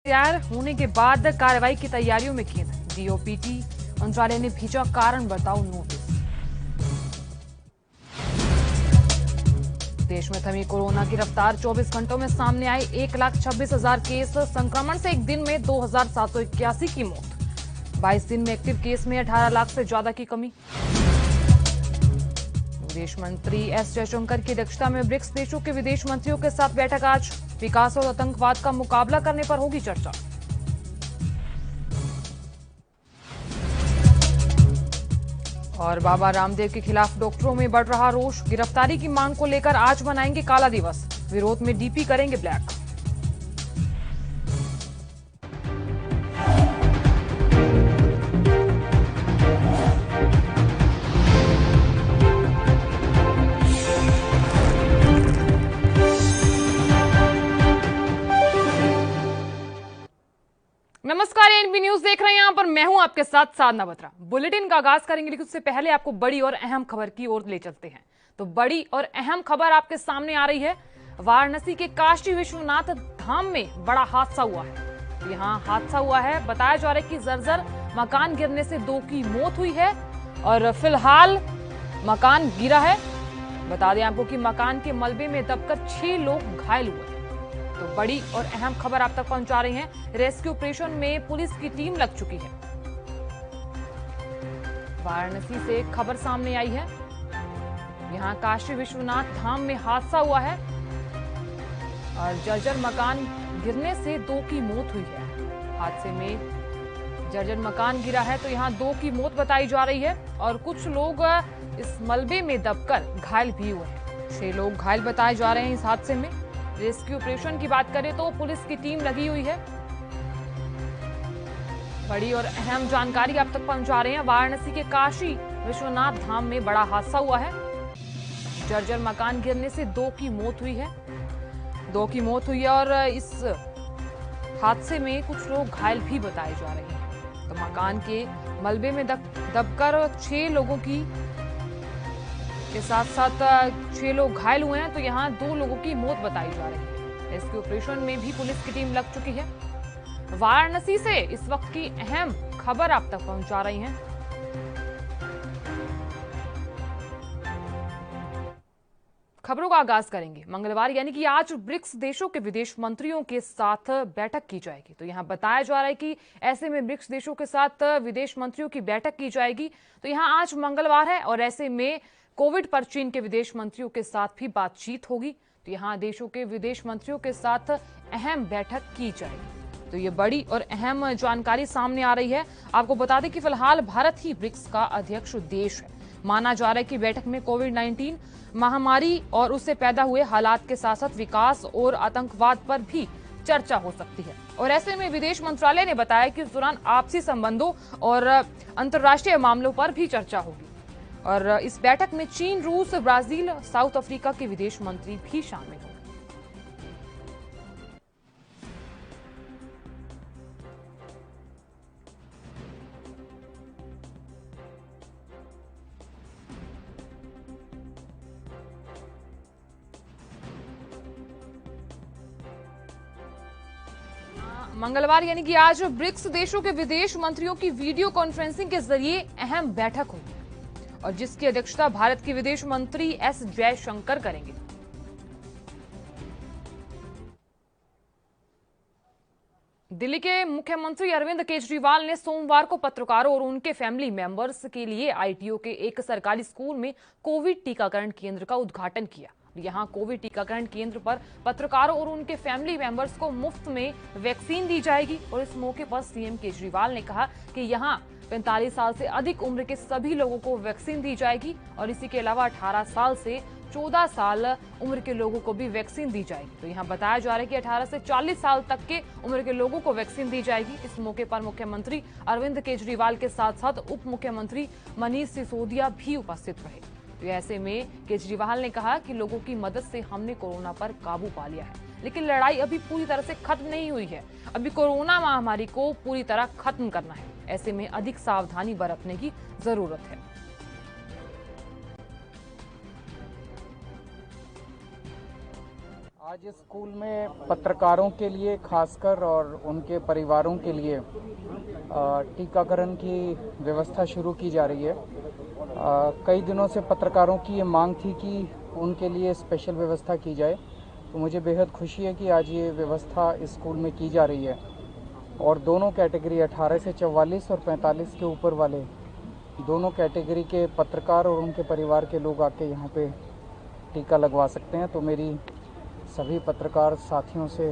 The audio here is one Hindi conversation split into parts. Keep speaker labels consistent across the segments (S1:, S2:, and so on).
S1: तैयार होने के बाद कार्रवाई की तैयारियों में केंद्र डीओपीटी मंत्रालय ने भेजा कारण बताओ नोटिस। देश में थमी कोरोना की रफ्तार 24 घंटों में सामने आए 1,26,000 केस। संक्रमण से एक दिन में 2,781 की मौत। 22 दिन में एक्टिव केस में 18 लाख से ज्यादा की कमी। विदेश मंत्री एस जयशंकर की अध्यक्षता में ब्रिक्स देशों के विदेश मंत्रियों के साथ बैठक आज। विकास और आतंकवाद का मुकाबला करने पर होगी चर्चा। और बाबा रामदेव के खिलाफ डॉक्टरों में बढ़ रहा रोष। गिरफ्तारी की मांग को लेकर आज मनाएंगे काला दिवस। विरोध में डीपी करेंगे ब्लैक। नमस्कार, एनबी न्यूज देख रहे हैं। यहां पर मैं हूं आपके साथ साधना बत्रा। बुलेटिन का आगाज करेंगे, लेकिन उससे पहले आपको बड़ी और अहम खबर की ओर ले चलते हैं। तो बड़ी और अहम खबर आपके सामने आ रही है। वाराणसी के काशी विश्वनाथ धाम में बड़ा हादसा हुआ है। यहां हादसा हुआ है, बताया जा रहा है कि जर्जर मकान गिरने से 2 की मौत हुई है और फिलहाल मकान गिरा है। बता दें आपको कि मकान के मलबे में दबकर 6 लोग घायल हुए। तो बड़ी और अहम खबर आप तक पहुंचा रही हैं। रेस्क्यू ऑपरेशन में पुलिस की टीम लग चुकी है। वाराणसी से खबर सामने आई है। यहां काशी विश्वनाथ धाम में हादसा हुआ है और जर्जर मकान गिरने से 2 की मौत हुई है। हादसे में जर्जर मकान गिरा है तो यहां 2 की मौत बताई जा रही है और कुछ लोग इस मलबे में दबकर घायल भी हुए हैं। 6 लोग घायल बताए जा रहे हैं इस हादसे में। रेस्क्यू ऑपरेशन की बात करें तो पुलिस की टीम लगी हुई है। बड़ी और अहम जानकारी आप तक पहुंचा रहे हैं। वाराणसी के काशी विश्वनाथ धाम में बड़ा हादसा हुआ है। जर्जर मकान गिरने से 2 की मौत हुई है। 2 की मौत हुई है और इस हादसे में कुछ लोग घायल भी बताए जा रहे हैं। तो मकान के मलबे में दबकर 6 लोगों के साथ साथ 6 लोग घायल हुए हैं। तो यहाँ 2 लोगों की मौत बताई जा रही है। रेस्क्यू ऑपरेशन में भी पुलिस की टीम लग चुकी है। वाराणसी से इस वक्त की अहम खबर आप तक पहुंचा रही हैं। खबरों का आगाज करेंगे। मंगलवार यानी कि आज ब्रिक्स देशों के विदेश मंत्रियों के साथ बैठक की जाएगी। तो यहां बताया जा रहा है कि ऐसे में ब्रिक्स देशों के साथ विदेश मंत्रियों की बैठक की जाएगी। तो यहां आज मंगलवार है और ऐसे में कोविड पर चीन के विदेश मंत्रियों के साथ भी बातचीत होगी। तो यहां देशों के विदेश मंत्रियों के साथ अहम बैठक की जाएगी। तो ये बड़ी और अहम जानकारी सामने आ रही है। आपको बता दें कि फिलहाल भारत ही ब्रिक्स का अध्यक्ष देश है। माना जा रहा है कि बैठक में कोविड-19 महामारी और उससे पैदा हुए हालात के साथ साथ विकास और आतंकवाद पर भी चर्चा हो सकती है। और ऐसे में विदेश मंत्रालय ने बताया कि इस दौरान आपसी संबंधों और अंतर्राष्ट्रीय मामलों पर भी चर्चा होगी। और इस बैठक में चीन, रूस, ब्राजील, साउथ अफ्रीका के विदेश मंत्री भी शामिल होंगे। मंगलवार यानी कि आज ब्रिक्स देशों के विदेश मंत्रियों की वीडियो कॉन्फ्रेंसिंग के जरिए अहम बैठक होगी और जिसकी अध्यक्षता भारत के विदेश मंत्री एस जयशंकर करेंगे। दिल्ली के मुख्यमंत्री अरविंद केजरीवाल ने सोमवार को पत्रकारों और उनके फैमिली मेंबर्स के लिए आईटीओ के एक सरकारी स्कूल में कोविड टीकाकरण केंद्र का उद्घाटन किया। यहां कोविड टीकाकरण केंद्र पर पत्रकारों और उनके फैमिली मेंबर्स को मुफ्त में वैक्सीन दी जाएगी। और इस मौके पर सीएम केजरीवाल ने कहा कि यहां 45 साल से अधिक उम्र के सभी लोगों को वैक्सीन दी जाएगी और इसी के अलावा 18 साल से 14 साल उम्र के लोगों को भी वैक्सीन दी जाएगी। तो यहाँ बताया जा रहा है कि 18 से 40 साल तक के उम्र के लोगों को वैक्सीन दी जाएगी। इस मौके पर मुख्यमंत्री अरविंद केजरीवाल के साथ साथ उप मुख्यमंत्री मनीष सिसोदिया भी उपस्थित रहे। तो ऐसे में केजरीवाल ने कहा कि लोगों की मदद से हमने कोरोना पर काबू पा लिया है, लेकिन लड़ाई अभी पूरी तरह से खत्म नहीं हुई है। अभी कोरोना महामारी को पूरी तरह खत्म करना है। ऐसे में अधिक सावधानी बरतने की जरूरत है।
S2: आज इस स्कूल में पत्रकारों के लिए खासकर और उनके परिवारों के लिए टीकाकरण की व्यवस्था शुरू की जा रही है। कई दिनों से पत्रकारों की ये मांग थी कि उनके लिए स्पेशल व्यवस्था की जाए, तो मुझे बेहद खुशी है कि आज ये व्यवस्था इस स्कूल में की जा रही है और दोनों कैटेगरी 18 से 44 और 45 के ऊपर वाले दोनों कैटेगरी के पत्रकार और उनके परिवार के लोग आके यहाँ पे टीका लगवा सकते हैं। तो मेरी सभी पत्रकार साथियों से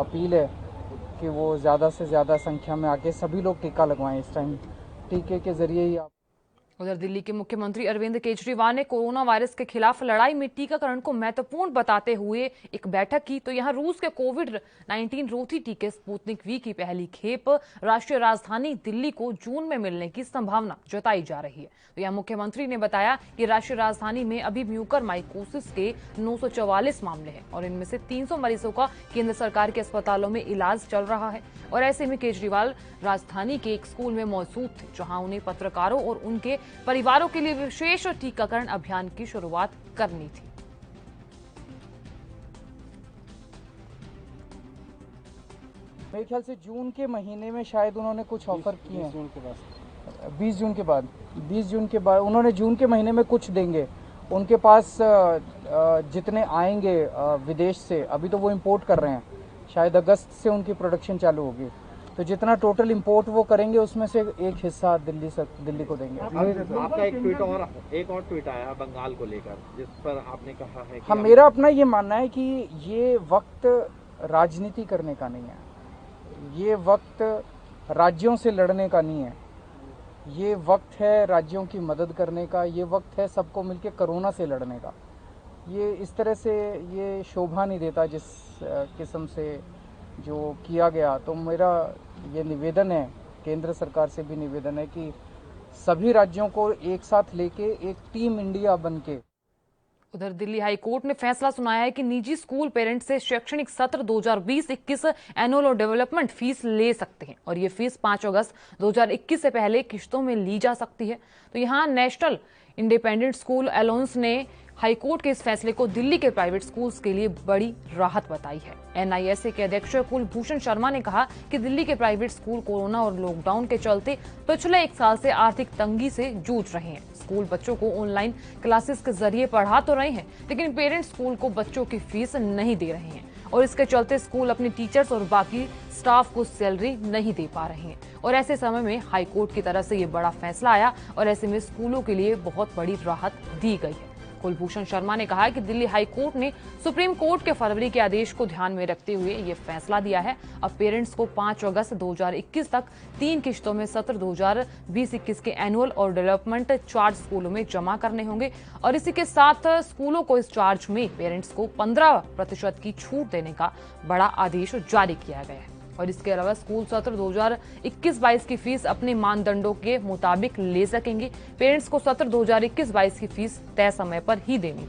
S2: अपील है कि वो ज़्यादा से ज़्यादा संख्या में आके सभी लोग टीका लगवाएं। इस टाइम टीके के ज़रिए ही आप
S1: उधर दिल्ली के मुख्यमंत्री अरविंद केजरीवाल ने कोरोना वायरस के खिलाफ लड़ाई में टीकाकरण को महत्वपूर्ण बताते हुए एक बैठक की। तो यहां रूस के कोविड-19 रोधी टीके स्पुतनिक वी की पहली खेप राष्ट्रीय राजधानी दिल्ली को जून में मिलने की संभावना जताई जा रही है। तो यहां मुख्यमंत्री ने बताया कि राष्ट्रीय राजधानी में अभी म्यूकरमाइकोसिस के 944 मामले हैं और इनमें से 300 मरीजों का केंद्र सरकार के अस्पतालों में इलाज चल रहा है। और ऐसे में केजरीवाल राजधानी के एक स्कूल में मौजूद थे, जहां उन्हें पत्रकारों और उनके परिवारों के लिए विशेष टीकाकरण अभियान की शुरुआत करनी थी।
S2: मेरे ख्याल से जून के महीने में शायद उन्होंने कुछ ऑफर किए हैं। 20 जून के बाद उन्होंने जून के महीने में कुछ देंगे। उनके पास जितने आएंगे विदेश से, अभी तो वो इंपोर्ट कर रहे हैं, शायद अगस्त से उनकी प्रोडक्शन चालू होगी, तो जितना टोटल इंपोर्ट वो करेंगे उसमें से एक हिस्सा दिल्ली को देंगे।
S3: आपका एक और ट्वीट आया बंगाल को लेकर, जिस पर आपने कहा है कि
S2: हाँ, मेरा अपना ये मानना है कि ये वक्त राजनीति करने का नहीं है, ये वक्त राज्यों से लड़ने का नहीं है, ये वक्त है राज्यों की मदद करने का, ये वक्त है सबको मिलकर कोरोना से लड़ने का। ये इस तरह से ये शोभा नहीं देता जिस किस्म से जो किया गया। तो मेरा ये निवेदन है, केंद्र सरकार से भी निवेदन है कि सभी राज्यों को एक साथ लेके एक टीम इंडिया बनके।
S1: उधर दिल्ली हाई कोर्ट ने फैसला सुनाया है कि निजी स्कूल पेरेंट्स से शैक्षणिक सत्र 2020-21 एनुअल और डेवलपमेंट फीस ले सकते हैं और ये फीस 5 अगस्त 2021 से पहले किश्तों में ली जा सकती है। तो यहाँ नेशनल इंडिपेंडेंट स्कूल अलाउंस ने हाईकोर्ट के इस फैसले को दिल्ली के प्राइवेट स्कूल्स के लिए बड़ी राहत बताई है। एनआईएसए के अध्यक्ष कुलभूषण शर्मा ने कहा कि दिल्ली के प्राइवेट स्कूल कोरोना और लॉकडाउन के चलते पिछले 1 साल से आर्थिक तंगी से जूझ रहे हैं। स्कूल बच्चों को ऑनलाइन क्लासेस के जरिए पढ़ा तो रहे हैं, लेकिन पेरेंट्स स्कूल को बच्चों की फीस नहीं दे रहे हैं और इसके चलते स्कूल अपने टीचर्स और बाकी स्टाफ को सैलरी नहीं दे पा रहे हैं। और ऐसे समय में हाईकोर्ट की तरफ से ये बड़ा फैसला आया और ऐसे में स्कूलों के लिए बहुत बड़ी राहत दी गई है। कुलभूषण शर्मा ने कहा कि दिल्ली हाई कोर्ट ने सुप्रीम कोर्ट के फरवरी के आदेश को ध्यान में रखते हुए ये फैसला दिया है। अब पेरेंट्स को 5 अगस्त 2021 तक 3 किश्तों में सत्र 2020-21 के एनुअल और डेवलपमेंट चार्ज स्कूलों में जमा करने होंगे और इसी के साथ स्कूलों को इस चार्ज में पेरेंट्स को 15% की छूट देने का बड़ा आदेश जारी किया गया है। और इसके अलावा स्कूल सत्र 2021-22 की फीस अपने मानदंडों के मुताबिक ले सकेंगे। पेरेंट्स को सत्र 2021-22 की फीस तय समय पर ही देनी।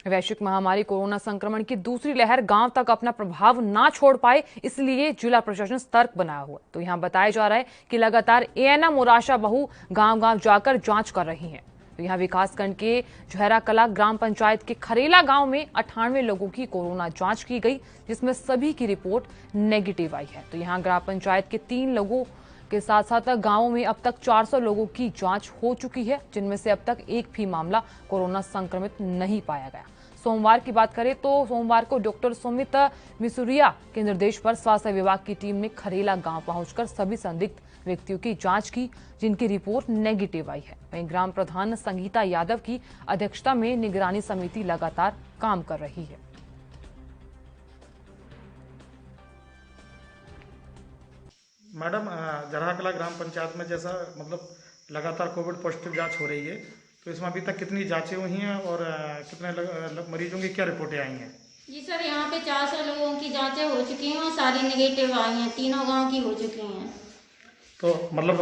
S1: वैश्विक महामारी कोरोना संक्रमण की दूसरी लहर गांव तक अपना प्रभाव ना छोड़ पाए, इसलिए जिला प्रशासन सतर्क बनाया हुआ। तो यहां बताया जा रहा है कि लगातार एएनएम और आशा बहू गांव-गांव जाकर जांच कर रही हैं। तो यहाँ विकासखंड के झहरा कला ग्राम पंचायत के खरेला गांव में 98 लोगों की कोरोना जांच की गई, जिसमें सभी की रिपोर्ट नेगेटिव आई है। तो यहाँ ग्राम पंचायत के 3 लोगों के साथ साथ गांवों में अब तक 400 लोगों की जांच हो चुकी है, जिनमें से अब तक एक भी मामला कोरोना संक्रमित नहीं पाया गया। सोमवार की बात करें तो सोमवार को डॉक्टर सुमित मिसुरिया के निर्देश पर स्वास्थ्य विभाग की टीम ने खरेला गांव पहुंचकर सभी संदिग्ध व्यक्तियों की जांच की, जिनकी रिपोर्ट नेगेटिव आई है। वहीं ग्राम प्रधान संगीता यादव की अध्यक्षता में निगरानी समिति लगातार काम कर रही है।
S4: मैडम, जरहाकला ग्राम पंचायत में जैसा मतलब लगातार कोविड पॉजिटिव जांच हो रही है, तो इसमें अभी तक कितनी जांचें हुई हैं और कितने मरीजों की क्या रिपोर्टें आई हैं?
S5: जी सर, यहाँ पे 400 लोगों की जांचें हो चुकी हैं और सारी नेगेटिव आई हैं, तीनों गांव की हो चुकी हैं।
S4: तो मतलब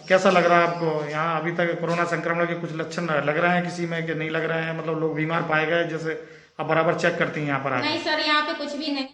S4: कैसा लग रहा है आपको? यहाँ अभी तक कोरोना संक्रमण के कुछ लक्षण लग रहे हैं किसी में कि नहीं लग रहे हैं? मतलब लोग बीमार पाए गए जैसे आप बराबर चेक करती हैं यहाँ पर?
S5: नहीं सर, यहाँ पे कुछ भी नहीं।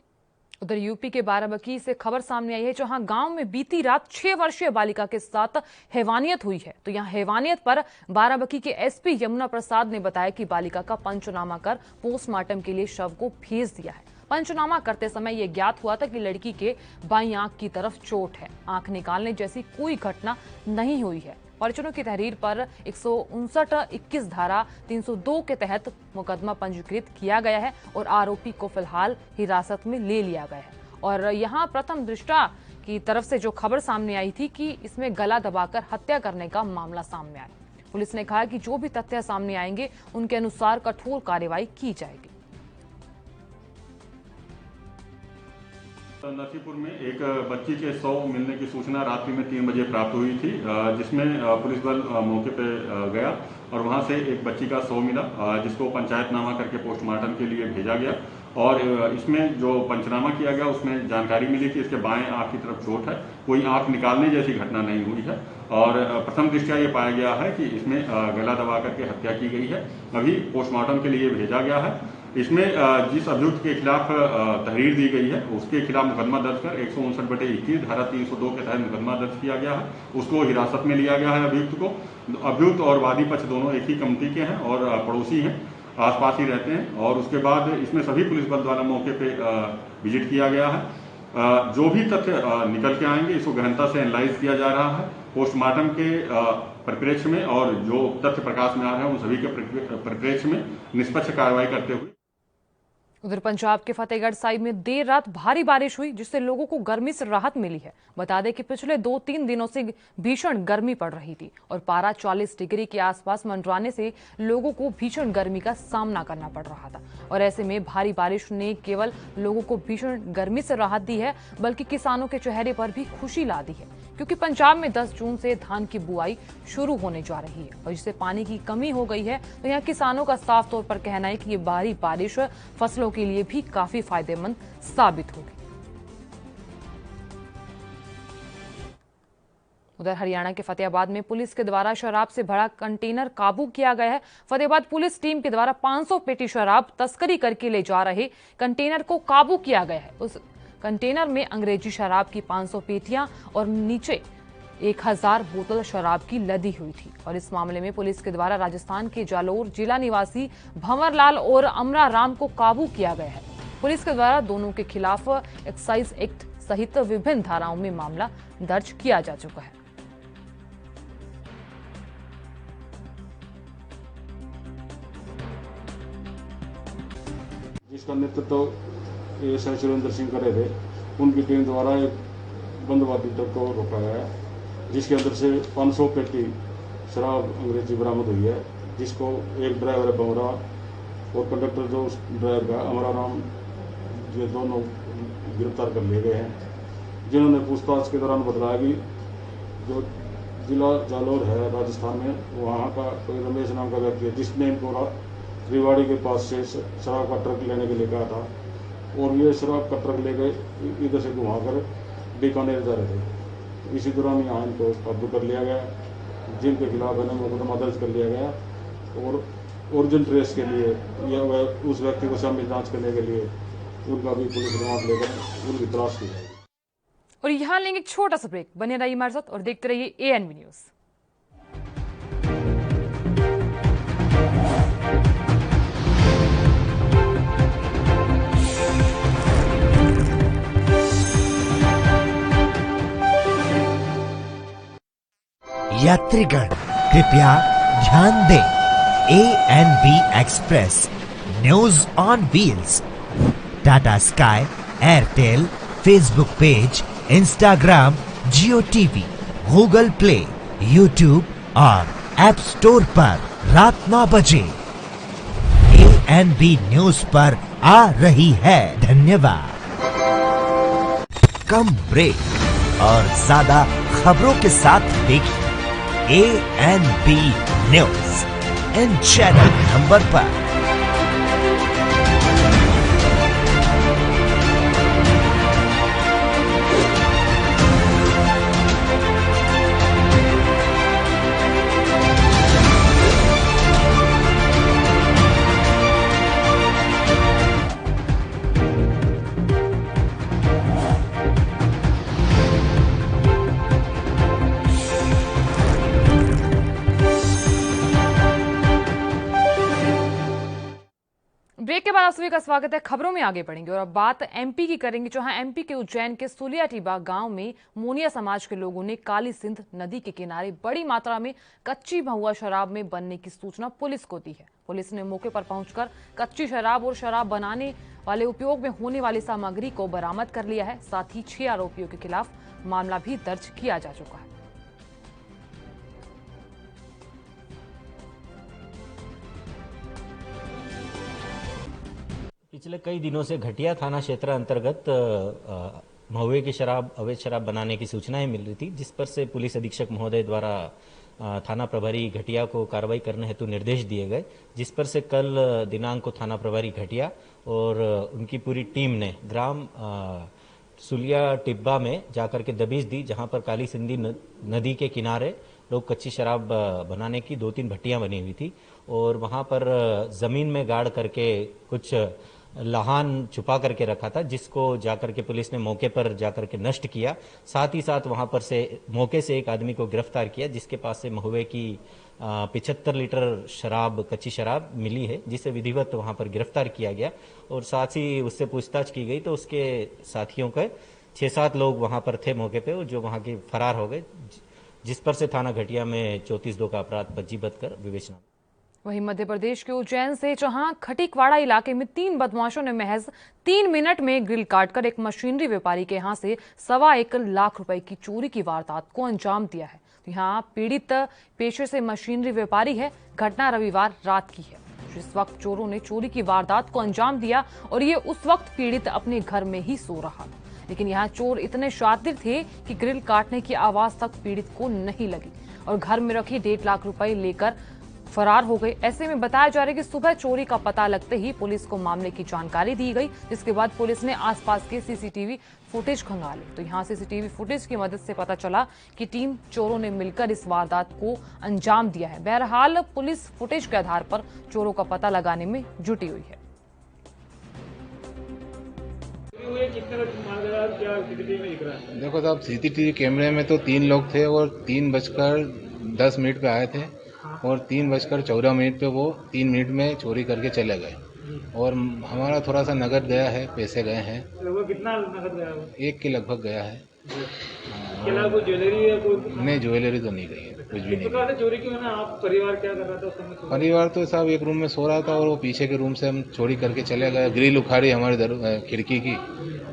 S1: उधर यूपी के बाराबंकी से खबर सामने आई है, जहां गांव में बीती रात 6 वर्षीय बालिका के साथ हैवानियत हुई है। तो यहां हैवानियत पर बाराबंकी के एसपी यमुना प्रसाद ने बताया कि बालिका का पंचनामा कर पोस्टमार्टम के लिए शव को भेज दिया है। पंचनामा करते समय यह ज्ञात हुआ था कि लड़की के बाईं आंख की तरफ चोट है। आंख निकालने जैसी कोई घटना नहीं हुई है। परिजनों की तहरीर पर 159-21 धारा 302 के तहत मुकदमा पंजीकृत किया गया है और आरोपी को फिलहाल हिरासत में ले लिया गया है। और यहां प्रथम दृष्टा की तरफ से जो खबर सामने आई थी कि इसमें गला दबाकर हत्या करने का मामला सामने आया। पुलिस ने कहा कि जो भी तथ्य सामने आएंगे उनके अनुसार कठोर कार्रवाई की जाएगी।
S6: नसीपुर में एक बच्ची के शव मिलने की सूचना रात्रि में 3 बजे प्राप्त हुई थी, जिसमें पुलिस बल मौके पे गया और वहां से एक बच्ची का शव मिला, जिसको पंचायतनामा करके पोस्टमार्टम के लिए भेजा गया। और इसमें जो पंचनामा किया गया उसमें जानकारी मिली कि इसके बाएं आंख की तरफ चोट है, कोई आंख निकालने जैसी घटना नहीं हुई है। और प्रथम दृष्टया ये पाया गया है कि इसमें गला दबा करके हत्या की गई है। अभी पोस्टमार्टम के लिए भेजा गया है। इसमें जिस अभियुक्त के खिलाफ तहरीर दी गई है उसके खिलाफ मुकदमा दर्ज कर 159/21 धारा 302 के तहत मुकदमा दर्ज किया गया है। उसको हिरासत में लिया गया है। अभियुक्त को अभियुक्त और वादी पक्ष दोनों एक ही कमिटी के हैं और पड़ोसी हैं, आसपास ही रहते हैं। और उसके बाद इसमें सभी पुलिस बल द्वारा मौके पे विजिट किया गया है। जो भी तथ्य निकल के आएंगे इसको गहनता से एनालाइज किया जा रहा है। पोस्टमार्टम के परिप्रेक्ष्य में और जो तथ्य प्रकाश में आ रहे हैं उन सभी के परिप्रेक्ष्य में निष्पक्ष कार्रवाई करते हुए।
S1: उधर पंजाब के फतेहगढ़ साहिब में देर रात भारी बारिश हुई, जिससे लोगों को गर्मी से राहत मिली है। बता दें कि पिछले 2-3 दिनों से भीषण गर्मी पड़ रही थी और पारा 40 डिग्री के आसपास मंडराने से लोगों को भीषण गर्मी का सामना करना पड़ रहा था। और ऐसे में भारी बारिश ने केवल लोगों को भीषण गर्मी से राहत दी है, बल्कि किसानों के चेहरे पर भी खुशी ला दी है, क्योंकि पंजाब में 10 जून से धान की बुआई शुरू होने जा रही है और जिससे पानी की कमी हो गई है। तो यहाँ किसानों का साफ तौर पर कहना है कि ये भारी बारिश फसलों के लिए भी काफी फायदेमंद साबित होगी। उधर हरियाणा के फतेहाबाद में पुलिस के द्वारा शराब से भरा कंटेनर काबू किया गया है। फतेहाबाद पुलिस टीम के द्वारा 500 पेटी शराब तस्करी करके ले जा रहे कंटेनर को काबू किया गया है। उस कंटेनर में अंग्रेजी शराब की 500 पेटियां और नीचे 1000 बोतल शराब की लदी हुई थी। और इस मामले में पुलिस के द्वारा राजस्थान के जालोर जिला निवासी भंवरलाल और अमरा राम को काबू किया गया है। पुलिस के द्वारा दोनों के खिलाफ एक्साइज एक्ट सहित विभिन्न धाराओं में मामला दर्ज किया जा चुका है।
S7: जिसका नेतृत्व एएसआई सुरेंद्र सिंह कर रहे थे, उनकी टीम द्वारा एक बंदवादी ट्रक को रोका गया, जिसके अंदर से 500 पेटी शराब अंग्रेजी बरामद हुई है, जिसको एक ड्राइवर बमरा और कंडक्टर जो उस ड्राइवर का अमरा राम, ये दोनों गिरफ्तार कर लिए गए हैं। जिन्होंने पूछताछ के दौरान बताया कि जो जिला जालोर है राजस्थान में, वहाँ का कोई रमेश नाम का व्यक्ति है, जिसने इनको रिवाड़ी के पास से शराब का ट्रक लेने के लिए कहा था और ये शराब का ट्रक लेकर इधर से घुमाकर बीकानेर जा रहे थे। इसी दौरान यहाँ इनको काबू कर लिया गया, जिनके खिलाफ है मुकदमा दर्ज कर लिया गया और ओरिजिन ट्रेस के लिए या उस व्यक्ति को शामिल जांच करने के लिए उनका भी पुलिस रिमांड लेकर उनकी तलाश की जाएगी।
S1: और यहाँ लेंगे एक छोटा सा ब्रेक। बने रहिए हमारे साथ और देखते रहिए ANV न्यूज।
S8: यात्रीगण कृपया ध्यान दें, ANV express news on wheels Tata sky, Airtel, Facebook page, Instagram, Jio TV, Google play, YouTube और ऐप स्टोर पर रात 9 बजे ANV न्यूज पर आ रही है। धन्यवाद। कम ब्रेक और ज्यादा खबरों के साथ देखिए ANV news in channel number पर।
S1: आप सभी का स्वागत है। खबरों में आगे बढ़ेंगे और अब बात एमपी की करेंगे, जहां एमपी के उज्जैन के सुलियाटीबा गांव में मोनिया समाज के लोगों ने काली सिंध नदी के किनारे बड़ी मात्रा में कच्ची महुआ शराब में बनने की सूचना पुलिस को दी है। पुलिस ने मौके पर पहुंचकर कच्ची शराब और शराब बनाने वाले उपयोग में होने वाली सामग्री को बरामद कर लिया है। साथ ही 6 आरोपियों के खिलाफ मामला भी दर्ज किया जा चुका है।
S9: पिछले कई दिनों से घटिया थाना क्षेत्र अंतर्गत महुए की शराब, अवैध शराब बनाने की सूचनाएं मिल रही थी, जिस पर से पुलिस अधीक्षक महोदय द्वारा थाना प्रभारी घटिया को कार्रवाई करने हेतु निर्देश दिए गए, जिस पर से कल दिनांक को थाना प्रभारी घटिया और उनकी पूरी टीम ने ग्राम सुलिया टिब्बा में जाकर के दबिश दी, जहां पर काली सिंधी नदी के किनारे लोग कच्ची शराब बनाने की 2-3 भट्टियां बनी हुई थी और वहां पर जमीन में गाड़ करके कुछ लाहान छुपा करके रखा था, जिसको जाकर के पुलिस ने मौके पर जाकर के नष्ट किया। साथ ही साथ वहां पर से मौके से एक आदमी को गिरफ्तार किया, जिसके पास से महुए की 75 लीटर शराब, कच्ची शराब मिली है, जिसे विधिवत वहां पर गिरफ्तार किया गया और साथ ही उससे पूछताछ की गई तो उसके साथियों के 6-7 लोग वहां पर थे मौके पे, जो वहां के फरार हो गए, जिस पर से थाना घटिया में 34-2 का अपराध पंजीबद्ध कर विवेचना।
S1: वहीं मध्य प्रदेश के उज्जैन से जहां खटीकवाड़ा इलाके में 3 बदमाशों ने महज 3 मिनट में ग्रिल काटकर एक मशीनरी व्यापारी के यहां से 1.25 लाख रुपए की चोरी की वारदात को अंजाम दिया है। तो यहां पीड़ित पेशे से मशीनरी व्यापारी है। घटना रविवार रात की है, जिस वक्त चोरों ने चोरी की वारदात को अंजाम दिया और ये उस वक्त पीड़ित अपने घर में ही सो रहा था। लेकिन यहाँ चोर इतने शातिर थे कि ग्रिल काटने की आवाज तक पीड़ित को नहीं लगी और घर में रखी 1.5 लाख रुपए लेकर फरार हो गए। ऐसे में बताया जा रहा है कि सुबह चोरी का पता लगते ही पुलिस को मामले की जानकारी दी गई, जिसके बाद पुलिस ने आसपास के सीसीटीवी फुटेज खंगाले। तो यहाँ सीसीटीवी फुटेज की मदद से पता चला कि टीम चोरों ने मिलकर इस वारदात को अंजाम दिया है। बहरहाल पुलिस फुटेज के आधार पर चोरों का पता लगाने में जुटी हुई है।
S10: देखो साहब, सीसीटीवी कैमरे में तो 3 लोग थे और 3:10 पे आए थे और 3:14 पे वो 3 मिनट में चोरी करके चले गए और हमारा थोड़ा सा नगद गया है, पैसे गए हैं।
S4: कितना नगद गया?
S10: 1 के लगभग गया है।
S4: कोई ज्वेलरी है?
S10: नहीं, ज्वेलरी तो नहीं गई है, कुछ भी नहीं।
S4: चोरी की मैंने आप परिवार क्या कर रहा था उस समय?
S10: परिवार तो साहब एक रूम में सो रहा था और वो पीछे के रूम से हम चोरी करके चले गए। ग्रिल उखाड़ी हमारी खिड़की की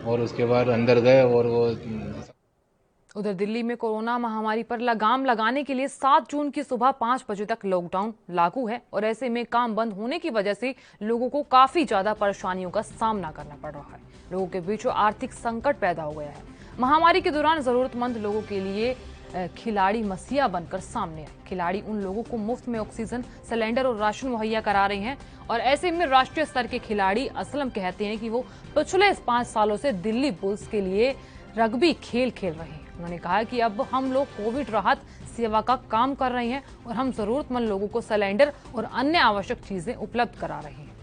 S10: और उसके बाद अंदर गए और वो।
S1: उधर दिल्ली में कोरोना महामारी पर लगाम लगाने के लिए 7 जून की सुबह 5 बजे तक लॉकडाउन लागू है और ऐसे में काम बंद होने की वजह से लोगों को काफी ज्यादा परेशानियों का सामना करना पड़ रहा है। लोगों के बीच आर्थिक संकट पैदा हो गया है। महामारी के दौरान जरूरतमंद लोगों के लिए खिलाड़ी मसीहा बनकर सामने आए। खिलाड़ी उन लोगों को मुफ्त में ऑक्सीजन सिलेंडर और राशन मुहैया करा रहे हैं और ऐसे में राष्ट्रीय स्तर के खिलाड़ी असलम कहते हैं कि वो पिछले 5 सालों से दिल्ली बुल्स के लिए रग्बी खेल रहे हैं। उन्होंने कहा कि अब हम लोग कोविड राहत सेवा का काम कर रहे हैं और हम जरूरतमंद लोगों को सिलेंडर और अन्य आवश्यक चीजें उपलब्ध करा रहे हैं।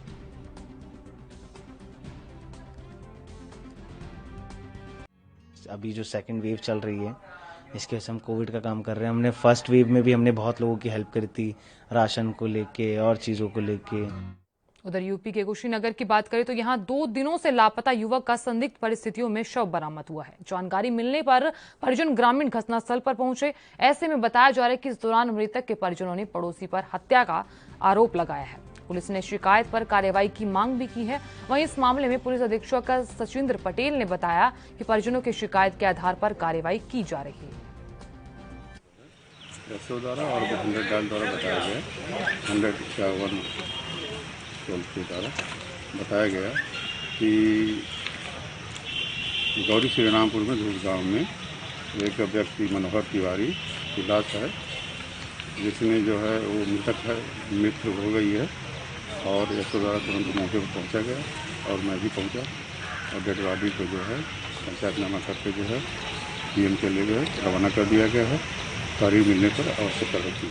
S11: अभी जो सेकंड वेव चल रही है, इसके वजह से हम कोविड का काम कर रहे हैं। हमने फर्स्ट वेव में भी हमने बहुत लोगों की हेल्प करी थी, राशन को लेके और चीज़ों को लेके।
S1: उधर यूपी के कुशीनगर की बात करें तो यहां 2 दिनों से लापता युवक का संदिग्ध परिस्थितियों में शव बरामद हुआ है। जानकारी मिलने पर परिजन ग्रामीण घटनास्थल पर पहुंचे। ऐसे में बताया जा रहा है कि इस दौरान मृतक के परिजनों ने पड़ोसी पर हत्या का आरोप लगाया है। पुलिस ने शिकायत पर कार्रवाई की मांग भी की है। वहीं इस मामले में पुलिस अधीक्षक सचिंद्र पटेल ने बताया कि परिजनों की शिकायत के आधार पर कार्रवाई की जा रही है।
S12: द्वारा और 100 डायल द्वारा बताया गया, 100 के द्वारा बताया गया कि गौरी श्रीरामपुर में धूप गाँव में एक व्यक्ति मनोहर तिवारी की लाश है, जिसमें जो है वो मृत्यु हो गई है और एसओ द्वारा तुरंत मौके पर पहुंचा गया और मैं भी पहुंचा और डेड बॉडी को जो है पंचायतनामा करके जो है पीएम के लिए रवाना कर दिया गया है। तारीख मिलने पर आवश्यकता होगी।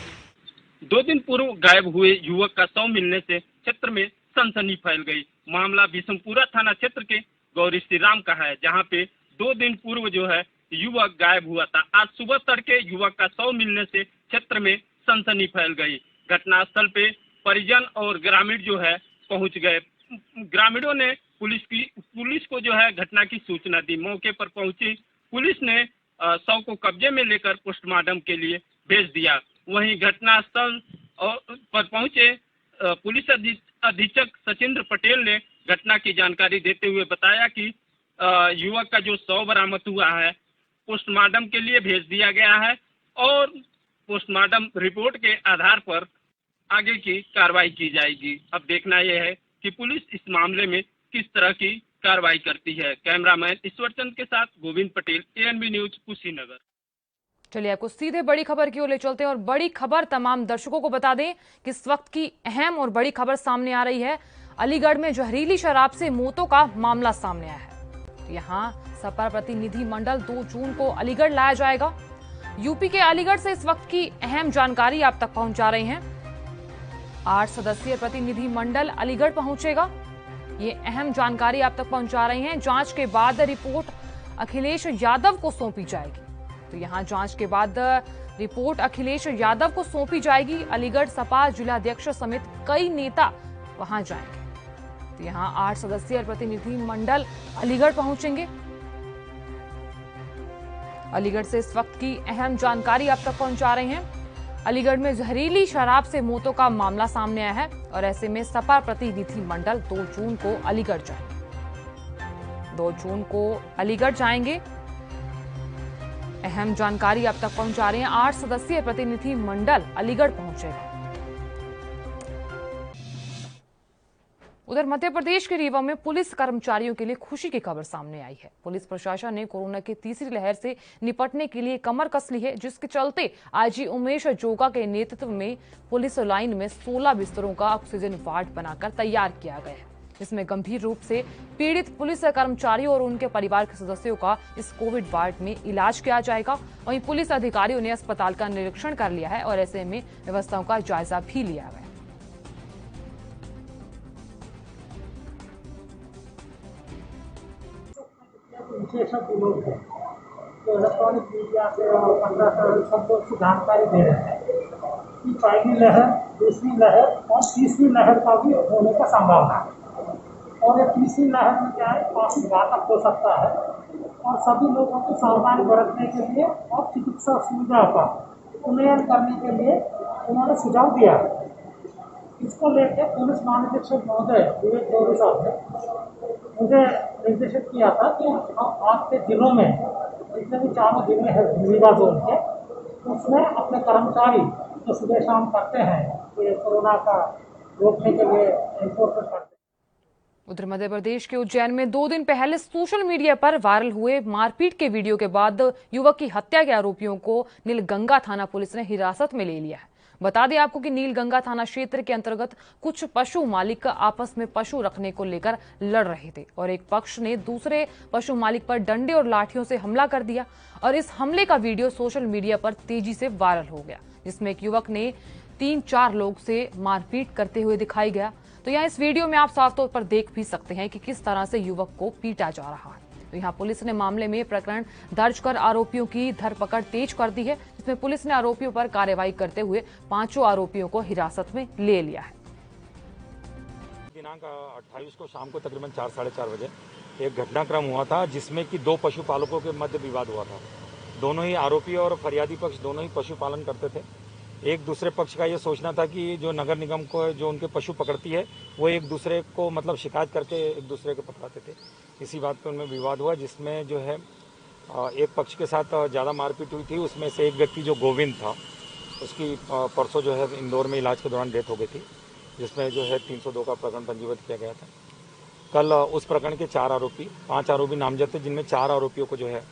S13: 2 दिन पूर्व गायब हुए युवक का शव मिलने से क्षेत्र में सनसनी फैल गई। मामला बिशनपुरा थाना क्षेत्र के गौरी श्रीराम का है, जहां पे 2 दिन पूर्व जो है युवक गायब हुआ था। आज सुबह तड़के युवक का शव मिलने से क्षेत्र में सनसनी फैल गई। घटनास्थल पे परिजन और ग्रामीण जो है पहुंच गए। ग्रामीणों ने पुलिस को जो है घटना की सूचना दी। मौके पर पहुंची पुलिस ने शव को कब्जे में लेकर पोस्टमार्टम के लिए भेज दिया। वहीं घटनास्थल पर पहुंचे पुलिस अधीक्षक सचिंद्र पटेल ने घटना की जानकारी देते हुए बताया कि युवक का जो शव बरामद हुआ है पोस्टमार्टम के लिए भेज दिया गया है और पोस्टमार्टम रिपोर्ट के आधार पर आगे की कार्रवाई की जाएगी। अब देखना यह है कि पुलिस इस मामले में किस तरह की कार्रवाई करती है। कैमरामैन ईश्वर चंद के साथ गोविंद पटेल, एएनबी न्यूज, कुशीनगर।
S1: चलिए आपको सीधे बड़ी खबर की ओर ले चलते हैं और बड़ी खबर तमाम दर्शकों को बता दें कि इस वक्त की अहम और बड़ी खबर सामने आ रही है। अलीगढ़ में जहरीली शराब से मौतों का मामला सामने आया है। यहाँ सपा प्रतिनिधि मंडल 2 जून को अलीगढ़ लाया जाएगा। यूपी के अलीगढ़ से इस वक्त की अहम जानकारी आप तक पहुंचा रहे हैं। 8 सदस्यीय प्रतिनिधि मंडल अलीगढ़ पहुंचेगा। ये अहम जानकारी आप तक पहुंचा रहे हैं। जांच के बाद रिपोर्ट अखिलेश यादव को सौंपी जाएगी। तो यहां जांच के बाद रिपोर्ट अखिलेश यादव को सौंपी जाएगी। अलीगढ़ सपा जिलाध्यक्ष समेत कई नेता वहां जाएंगे। तो यहां 8 सदस्यीय प्रतिनिधि मंडल अलीगढ़ पहुंचेंगे। अलीगढ़ से इस वक्त की अहम जानकारी आप तक पहुंचा रहे हैं। अलीगढ़ में जहरीली शराब से मौतों का मामला सामने आया है और ऐसे में सपा प्रतिनिधि मंडल 2 जून को अलीगढ़ जाएंगे। 2 जून को अलीगढ़ जाएंगे। अहम जानकारी आप तक पहुंचा रहे हैं। 8 सदस्यीय प्रतिनिधि मंडल अलीगढ़ पहुंचेगा। उधर मध्य प्रदेश के रीवा में पुलिस कर्मचारियों के लिए खुशी की खबर सामने आई है। पुलिस प्रशासन ने कोरोना की तीसरी लहर से निपटने के लिए कमर कस ली है, जिसके चलते आईजी उमेश जोगा के नेतृत्व में पुलिस लाइन में 16 बिस्तरों का ऑक्सीजन वार्ड बनाकर तैयार किया गया है। इसमें गंभीर रूप से पीड़ित पुलिस कर्मचारियों और उनके परिवार के सदस्यों का इस कोविड वार्ड में इलाज किया जाएगा। वहीं पुलिस अधिकारियों ने अस्पताल का निरीक्षण कर लिया है और ऐसे में व्यवस्थाओं का जायजा भी लिया है।
S14: विशेषज्ञ लोग हैं जो इलेक्ट्रॉनिक मीडिया से और 15 से सबको जानकारी दे रहे हैं कि पहली लहर, दूसरी लहर और तीसरी लहर का भी होने का संभावना है। और ये तीसरी लहर में क्या है, काफी घातक हो सकता है और सभी लोगों को सावधानी बरतने के लिए और चिकित्सा सुविधा का उन्नयन करने के लिए उन्होंने सुझाव दिया। इसको लेकर पुलिस महानिरीक्षक महोदय विवेक जोगी साहब ने मुझे निर्देशित किया था कि आपके जिलों में जितने भी 4 जिले हैं रीवा जोन के, उसमें अपने कर्मचारी जो सुबह शाम करते हैं ये कोरोना का रोकने के लिए एनफोर्समेंट करते हैं।
S1: उधर मध्य प्रदेश के उज्जैन में 2 दिन पहले सोशल मीडिया पर वायरल हुए मारपीट के वीडियो के बाद युवक की हत्या के आरोपियों को नीलगंगा थाना पुलिस ने हिरासत में ले लिया है। बता दें आपको कि नीलगंगा थाना क्षेत्र के अंतर्गत कुछ पशु मालिक आपस में पशु रखने को लेकर लड़ रहे थे और एक पक्ष ने दूसरे पशु मालिक पर डंडे और लाठियों से हमला कर दिया और इस हमले का वीडियो सोशल मीडिया पर तेजी से वायरल हो गया, जिसमें एक युवक ने 3-4 लोग से मारपीट करते हुए दिखाई गया। तो यहाँ इस वीडियो में आप साफ तौर पर देख भी सकते हैं कि किस तरह से युवक को पीटा जा रहा है। तो यहाँ पुलिस ने मामले में प्रकरण दर्ज कर आरोपियों की धरपकड़ तेज कर दी है, जिसमें पुलिस ने आरोपियों पर कार्रवाई करते हुए 5 आरोपियों को हिरासत में ले लिया है।
S15: दिनांक 28 को शाम को तकरीबन 4-4:30 बजे एक घटनाक्रम हुआ था जिसमें कि 2 पशुपालकों के मध्य विवाद हुआ था। दोनों ही आरोपी और फरियादी पक्ष दोनों ही पशुपालन करते थे। एक दूसरे पक्ष का ये सोचना था कि जो नगर निगम को जो उनके पशु पकड़ती है वो एक दूसरे को मतलब शिकायत करके एक दूसरे को पकड़ाते थे। इसी बात पर उनमें विवाद हुआ, जिसमें जो है एक पक्ष के साथ ज़्यादा मारपीट हुई थी। उसमें से एक व्यक्ति जो गोविंद था उसकी परसों जो है इंदौर में इलाज के दौरान डेथ हो गई थी, जिसमें जो है 302 का प्रकरण पंजीबद्ध किया गया था। कल उस प्रकरण के 5 आरोपी नामजद थे, जिनमें 4 आरोपियों को जो है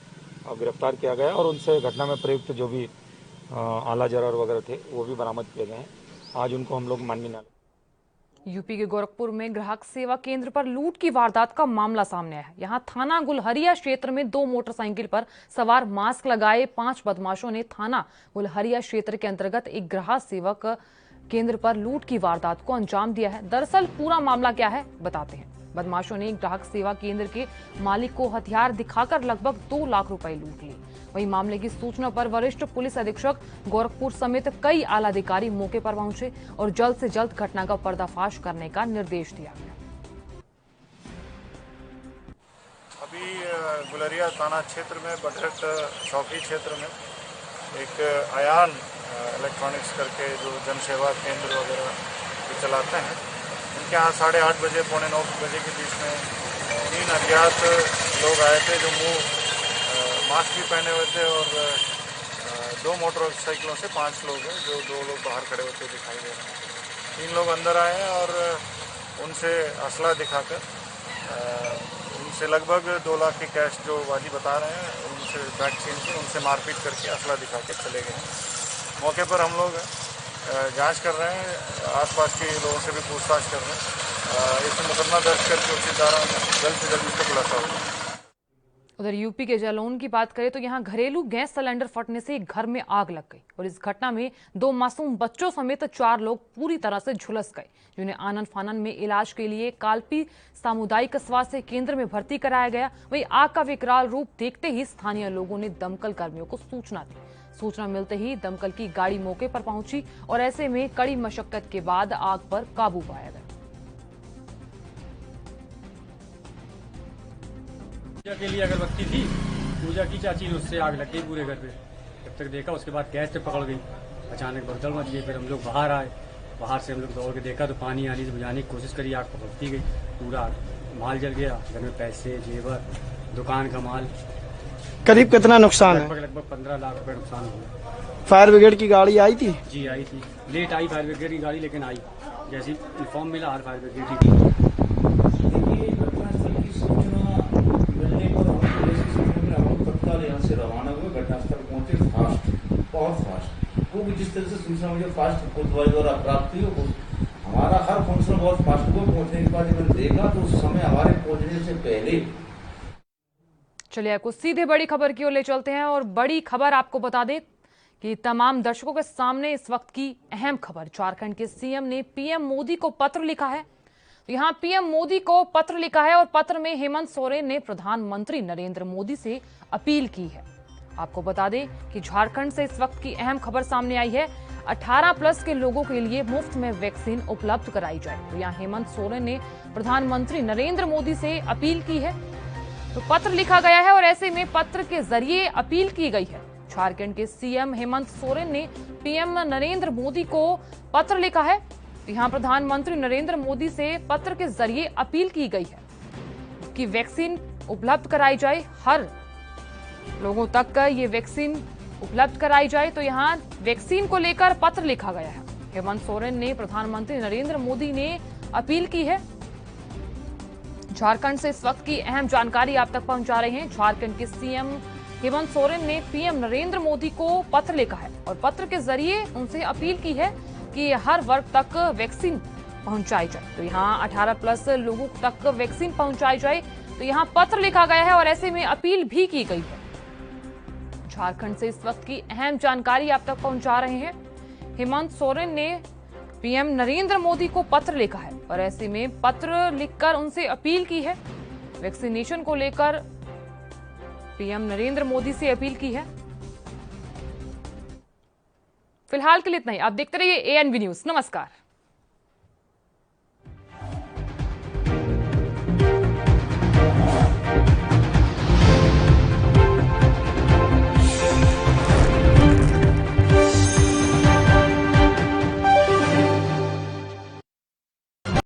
S15: गिरफ्तार किया गया और उनसे घटना में प्रयुक्त जो भी आला जरार वगैरह थे वो भी बरामद किए गए हैं। आज उनको हम लोग माननीय न्यायालय।
S1: यूपी के गोरखपुर में ग्राहक सेवा केंद्र पर लूट की वारदात का मामला सामने आया है। यहां थाना गुलहरिया क्षेत्र में 2 मोटरसाइकिल पर सवार मास्क लगाए 5 बदमाशों ने थाना गुलहरिया क्षेत्र के अंतर्गत एक ग्राहक सेवक केंद्र पर लूट की वारदात को अंजाम दिया है। दरअसल पूरा मामला क्या है बताते हैं। बदमाशों ने ग्राहक सेवा केंद्र के मालिक को हथियार दिखाकर लगभग 2 लाख रुपए लूट लिए। वहीं मामले की सूचना पर वरिष्ठ पुलिस अधीक्षक गोरखपुर समेत कई आला अधिकारी मौके पर पहुंचे और जल्द से जल्द घटना का पर्दाफाश करने का निर्देश दिया गया।
S16: अभी गुलरिया थाना क्षेत्र में बटरट चौकी क्षेत्र में एक आयान इलेक्ट्रॉनिक्स करके जो जनसेवा केंद्र वगैरह भी चलाते हैं, उनके यहाँ 8:30 बजे पौने 9 बजे के बीच में 3 अज्ञात लोग आए थे जो मुंह मास्क भी पहने हुए थे और 2 मोटरसाइकिलों से 5 लोग हैं, जो 2 लोग बाहर खड़े होते दिखाई दे रहे हैं। 3 लोग अंदर आए हैं और उनसे असला दिखाकर उनसे लगभग 2 लाख की कैश जो वादी बता रहे हैं उनसे बैग छीन के उनसे मारपीट करके असला दिखा के चले गए। मौके पर हम लोग जांच कर रहे हैं, आसपास के लोगों से भी पूछताछ कर रहे हैं। इसमें मुकदमा दर्ज करके उसी धारा में जल्द से जल्द इसका खुलासा होगा।
S1: उधर यूपी के जालौन की बात करें तो यहां घरेलू गैस सिलेंडर फटने से एक घर में आग लग गई और इस घटना में 2 मासूम बच्चों समेत 4 लोग पूरी तरह से झुलस गए, जिन्हें आनन फानन में इलाज के लिए कालपी सामुदायिक स्वास्थ्य केंद्र में भर्ती कराया गया। वहीं आग का विकराल रूप देखते ही स्थानीय लोगों ने दमकल कर्मियों को सूचना दी। सूचना मिलते ही दमकल की गाड़ी मौके पर पहुंची और ऐसे में कड़ी मशक्कत के बाद आग पर काबू पाया गया।
S17: पूजा के लिए अगरबत्ती थी, पूजा की चाची ने, उससे आग लग गई पूरे घर पे। जब तक देखा उसके बाद गैस से पकड़ गई, अचानक भगदड़ मच गई। फिर हम लोग बाहर आए, बाहर से हम लोग दौड़ के देखा तो पानी आने से बुझाने की कोशिश करी, आग पकड़ती गई, पूरा माल जल गया। घर में पैसे, जेवर, दुकान का माल।
S18: करीब कितना नुकसान है?
S17: लगभग 15 लाख रुपए नुकसान हुआ।
S18: फायर ब्रिगेड की गाड़ी आई थी?
S17: जी आई थी, लेट आई फायर ब्रिगेड की गाड़ी, लेकिन आई। जैसे इन्फॉर्म मिला हर फायर ब्रिगेड की।
S19: यहाँ से रवाना हुए, घटनास्थल पहुंचे बहुत फास्ट। वो भी जिस तरह से सूचना मुझे फास्ट कोतवाली द्वारा प्राप्त हुई, हमारा हर फंक्शन बहुत फास्ट हुआ। पहुंचने के बाद मैंने देखा तो उस समय हमारे पहुंचने से पहले।
S1: चलिए आपको सीधे बड़ी खबर की ओर ले चलते हैं और बड़ी खबर आपको बता दें कि तमाम दर्शकों के सामने इस वक्त की अहम खबर। झारखंड के सीएम ने पीएम मोदी को पत्र लिखा है। यहाँ पीएम मोदी को पत्र लिखा है और पत्र में हेमंत सोरेन ने प्रधानमंत्री नरेंद्र मोदी से अपील की है। आपको बता दें कि झारखंड से इस वक्त की अहम खबर सामने आई है। 18+ के लोगों के लिए मुफ्त में वैक्सीन उपलब्ध कराई जाए। तो यहाँ हेमंत सोरेन ने प्रधानमंत्री नरेंद्र मोदी से अपील की है। तो पत्र लिखा गया है और ऐसे में पत्र के जरिए अपील की गई है। झारखंड के सीएम हेमंत सोरेन ने पीएम नरेंद्र मोदी को पत्र लिखा है। यहाँ प्रधानमंत्री नरेंद्र मोदी से पत्र के जरिए अपील की गई है कि वैक्सीन उपलब्ध कराई जाए, हर लोगों तक ये वैक्सीन उपलब्ध कराई जाए। तो यहाँ वैक्सीन को लेकर पत्र लिखा गया है। हेमंत सोरेन ने प्रधानमंत्री नरेंद्र मोदी ने अपील की है। झारखंड से इस वक्त की अहम जानकारी आप तक पहुंचा रहे हैं। झारखंड के सीएम हेमंत सोरेन ने पीएम नरेंद्र मोदी को पत्र लिखा है और पत्र के जरिए उनसे अपील की है कि हर वर्ग तक वैक्सीन पहुंचाई जाए। तो यहाँ 18+ लोगों तक वैक्सीन पहुंचाई जाए। तो यहाँ पत्र लिखा गया है और ऐसे में अपील भी की गई है। झारखंड से इस वक्त की अहम जानकारी आप तक पहुंचा रहे हैं। हेमंत सोरेन ने पीएम नरेंद्र मोदी को पत्र लिखा है और ऐसे में पत्र लिखकर उनसे अपील की है। वैक्सीनेशन को लेकर पीएम नरेंद्र मोदी से अपील की है। फिलहाल के लिए इतना ही। आप देखते रहिए ANB न्यूज। नमस्कार।